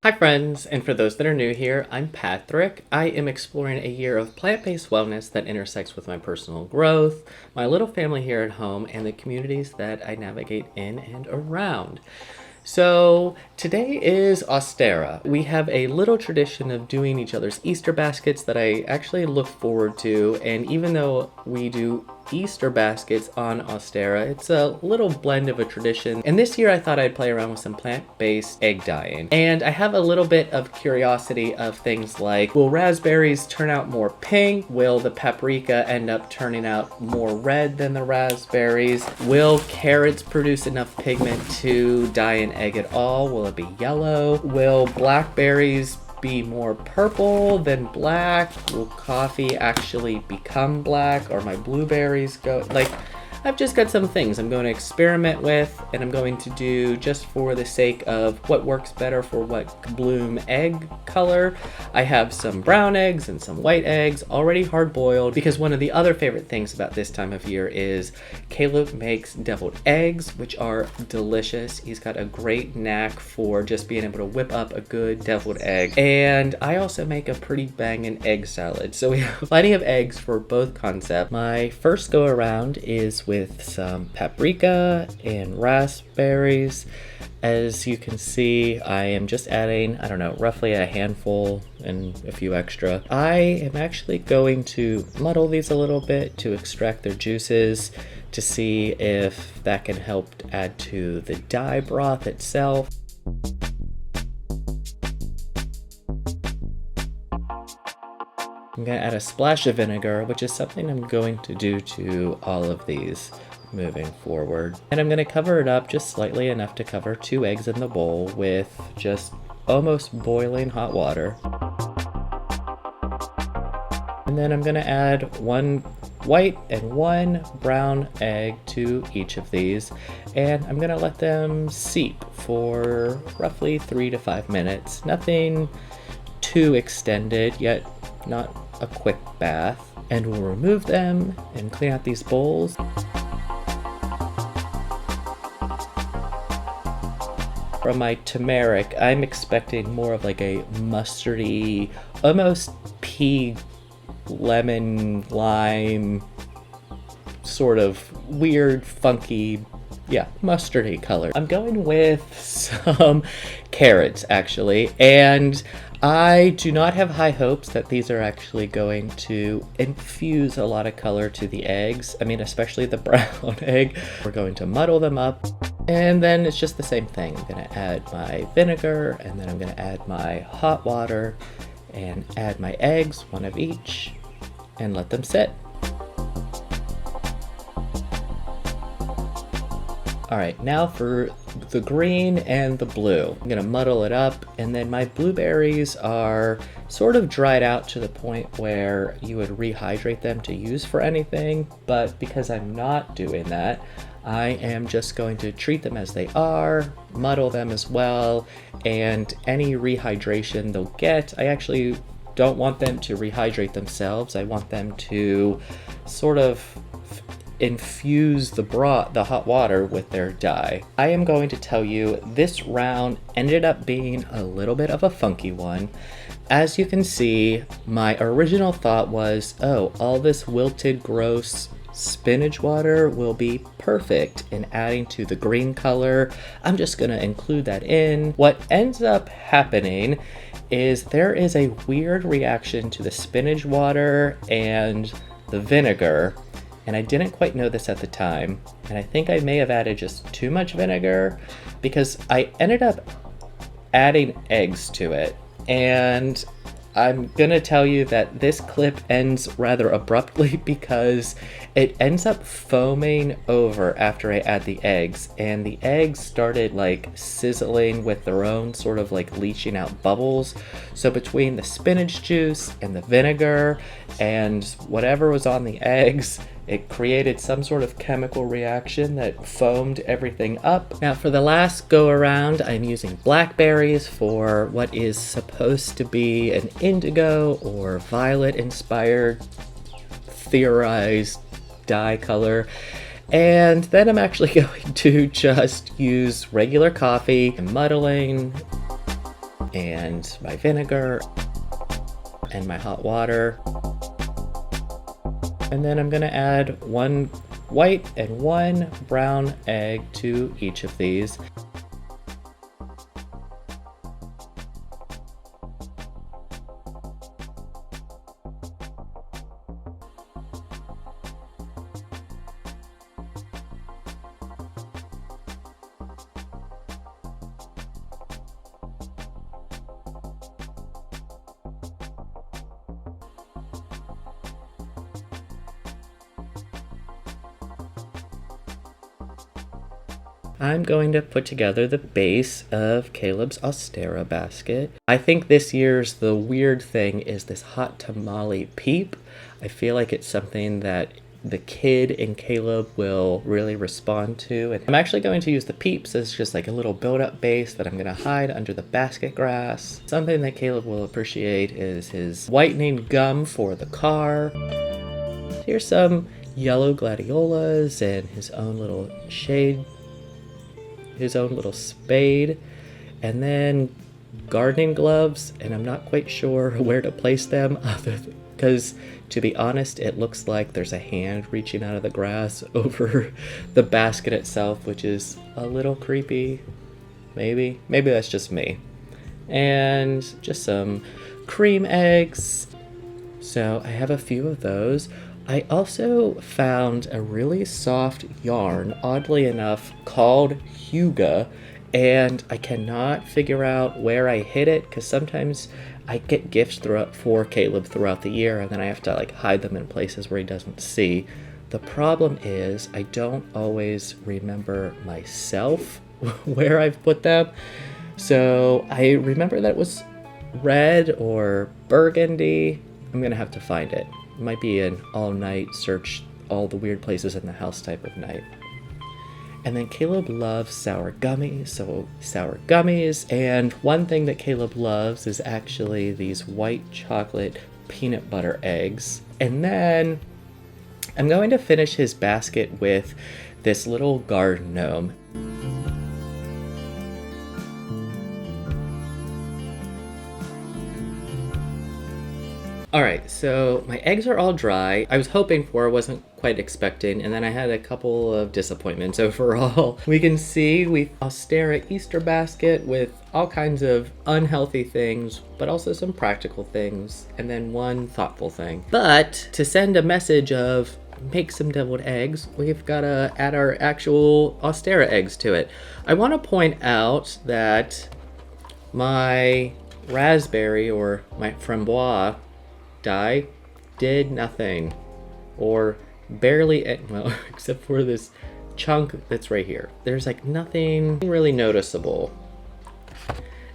Hi friends, and for those that are new here, I'm Pätrick. I am exploring a year of plant-based wellness that intersects with my personal growth, my little family here at home, and the communities that I navigate in and around. So today is Ostara. We have a little tradition of doing each other's Easter baskets that I actually look forward to, and even though we do Easter baskets on Ostara, it's a little blend of a tradition. And this year I thought I'd play around with some plant-based egg dyeing. And I have a little bit of curiosity of things like, will raspberries turn out more pink? Will the paprika end up turning out more red than the raspberries? Will carrots produce enough pigment to dye an egg at all? Will it be yellow? Will blackberries be more purple than black? Will coffee actually become black, or my blueberries go like I've just got some things I'm going to experiment with, and I'm going to do just for the sake of what works better for what bloom egg color. I have some brown eggs and some white eggs already hard boiled, because one of the other favorite things about this time of year is Caleb makes deviled eggs, which are delicious. He's got a great knack for just being able to whip up a good deviled egg. And I also make a pretty banging egg salad. So we have plenty of eggs for both concepts. My first go around is with some paprika and raspberries. As you can see, I am just adding, I don't know, roughly a handful and a few extra. I am actually going to muddle these a little bit to extract their juices to see if that can help add to the dye broth itself. I'm going to add a splash of vinegar, which is something I'm going to do to all of these moving forward. And I'm going to cover it up just slightly enough to cover 2 eggs in the bowl with just almost boiling hot water. And then I'm going to add 1 white and 1 brown egg to each of these, and I'm going to let them seep for roughly 3 to 5 minutes. Nothing too extended, yet not a quick bath. And we'll remove them and clean out these bowls. From my turmeric, I'm expecting more of like a mustardy, almost pea, lemon, lime, sort of weird, funky, mustardy color. I'm going with some carrots actually, and I do not have high hopes that these are actually going to infuse a lot of color to the eggs. I mean, especially the brown egg. We're going to muddle them up, and then it's just the same thing. I'm going to add my vinegar, and then I'm going to add my hot water and add my eggs, 1 of each, and let them sit. All right, now for the green and the blue. I'm gonna muddle it up, and then my blueberries are sort of dried out to the point where you would rehydrate them to use for anything, but because I'm not doing that, I am just going to treat them as they are, muddle them as well, and any rehydration they'll get, I actually don't want them to rehydrate themselves. I want them to sort of infuse the hot water with their dye. I am going to tell you this round ended up being a little bit of a funky one. As you can see, my original thought was, oh, all this wilted, gross spinach water will be perfect in adding to the green color. I'm just gonna include that in. What ends up happening is there is a weird reaction to the spinach water and the vinegar, and I didn't quite know this at the time, and I think I may have added just too much vinegar, because I ended up adding eggs to it, and I'm gonna tell you that this clip ends rather abruptly because it ends up foaming over after I add the eggs, and the eggs started like sizzling with their own sort of like leaching out bubbles. So between the spinach juice and the vinegar and whatever was on the eggs, it created some sort of chemical reaction that foamed everything up. Now for the last go around, I'm using blackberries for what is supposed to be an indigo or violet inspired theorized dye color. And then I'm actually going to just use regular coffee and muddling. and my vinegar and my hot water. And then I'm gonna add 1 white and 1 brown egg to each of these. I'm going to put together the base of Caleb's Ostara Basket. I think this year's the weird thing is this hot tamale peep. I feel like it's something that the kid in Caleb will really respond to. And I'm actually going to use the peeps as just like a little build-up base that I'm going to hide under the basket grass. Something that Caleb will appreciate is his whitening gum for the car. Here's some yellow gladiolas and his own little shade, his own little spade, and then gardening gloves, and I'm not quite sure where to place them because to be honest it looks like there's a hand reaching out of the grass over the basket itself, which is a little creepy. Maybe that's just me. And just some cream eggs, so I have a few of those. I also found a really soft yarn, oddly enough, called Huga, and I cannot figure out where I hid it because sometimes I get gifts for Caleb throughout the year and then I have to like hide them in places where he doesn't see. The problem is I don't always remember myself where I've put them. So I remember that it was red or burgundy. I'm gonna have to find it. It might be an all-night search all the weird places in the house type of night. And then Caleb loves sour gummies, so sour gummies. And one thing that Caleb loves is actually these white chocolate peanut butter eggs. And then I'm going to finish his basket with this little garden gnome. All right, so my eggs are all dry. I was hoping for, wasn't quite expecting, and then I had a couple of disappointments overall. We can see we've Ostara Easter basket with all kinds of unhealthy things, but also some practical things, and then one thoughtful thing. But to send a message of make some deviled eggs, we've got to add our actual Ostara eggs to it. I want to point out that my raspberry or my framboise dye did nothing, or barely, well, except for this chunk that's right here. There's like nothing really noticeable.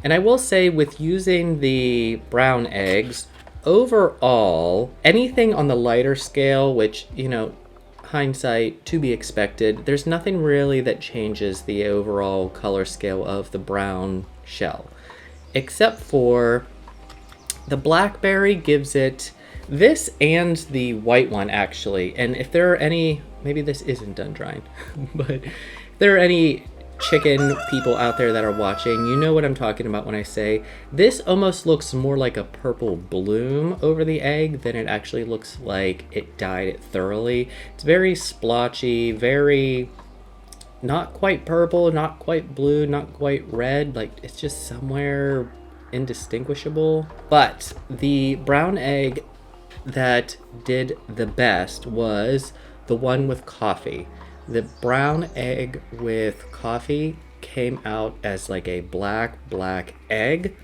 And I will say with using the brown eggs, overall, anything on the lighter scale, which, you know, hindsight to be expected, there's nothing really that changes the overall color scale of the brown shell, except for the blackberry gives it this and the white one actually. And if there are any, maybe this isn't done drying, but if there are any chicken people out there that are watching, you know what I'm talking about when I say this almost looks more like a purple bloom over the egg than it actually looks like it dyed it thoroughly. It's very splotchy, very not quite purple, not quite blue, not quite red. Like it's just somewhere indistinguishable. But the brown egg that did the best was the one with coffee. The brown egg with coffee came out as like a black egg.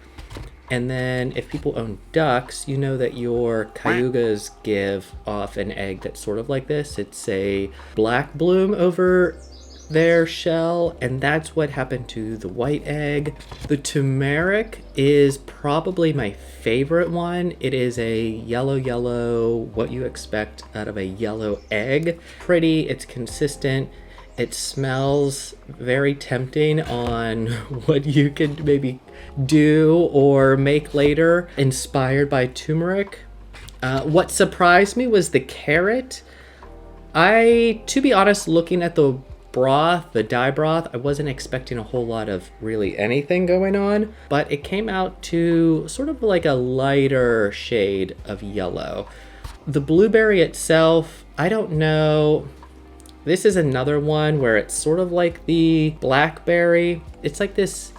And then if people own ducks, you know that your cayugas give off an egg that's sort of like this. It's a black bloom over their shell, and that's what happened to the white egg. The turmeric is probably my favorite one. It is a yellow, what you expect out of a yellow egg. Pretty, it's consistent, it smells very tempting on what you could maybe do or make later, inspired by turmeric. What surprised me was the carrot. To be honest, looking at the broth, the dye broth, I wasn't expecting a whole lot of really anything going on, but it came out to sort of like a lighter shade of yellow. The blueberry itself, I don't know. This is another one where it's sort of like the blackberry. It's like this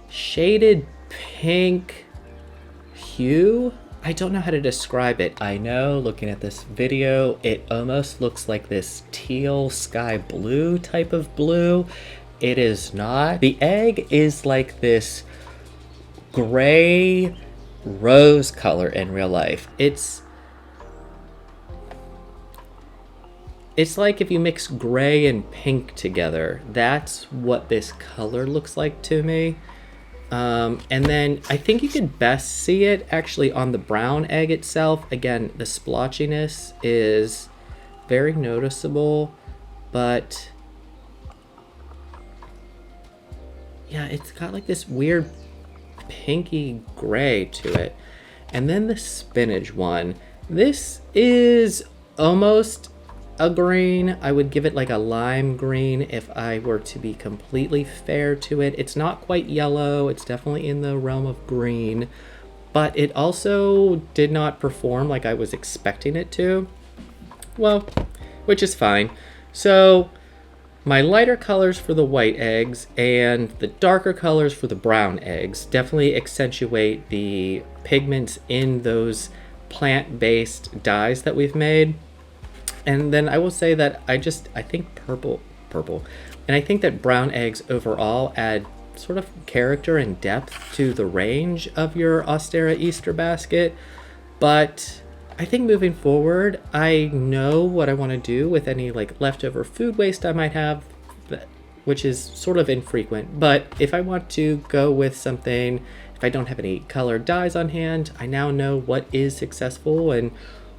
shaded pink hue. I don't know how to describe it. I know looking at this video, it almost looks like this teal sky blue type of blue. It is not. The egg is like this gray rose color in real life. It's like if you mix gray and pink together. That's what this color looks like to me. And then I think you can best see it actually on the brown egg itself. Again, the splotchiness is very noticeable, but yeah, it's got like this weird pinky gray to it. And then the spinach one. This is almost a green. I would give it like a lime green if I were to be completely fair to it. It's not quite yellow. It's definitely in the realm of green, but it also did not perform like I was expecting it to. Well, which is fine. So my lighter colors for the white eggs and the darker colors for the brown eggs definitely accentuate the pigments in those plant-based dyes that we've made. And then I will say that I think purple, and I think that brown eggs overall add sort of character and depth to the range of your Ostara Easter basket. But I think moving forward, I know what I want to do with any like leftover food waste I might have, which is sort of infrequent. But if I want to go with something, if I don't have any colored dyes on hand, I now know what is successful and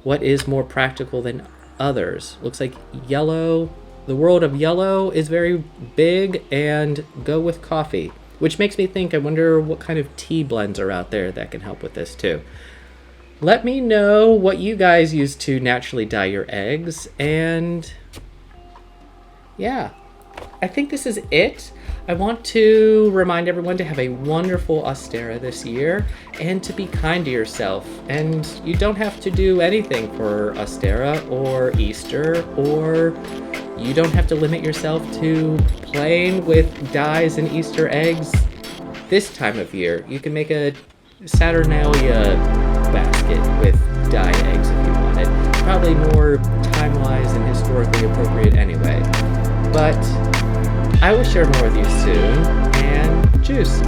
what is more practical than others. Looks like yellow, the world of yellow is very big, and go with coffee, which makes me think, I wonder what kind of tea blends are out there that can help with this too. Let me know what you guys use to naturally dye your eggs, and yeah, I think this is it. I want to remind everyone to have a wonderful Ostara this year and to be kind to yourself. And you don't have to do anything for Ostara or Easter, or you don't have to limit yourself to playing with dyes and Easter eggs this time of year. You can make a Saturnalia basket with dye eggs if you wanted. Probably more time-wise and historically appropriate anyway. But I will share more with you soon, and juice.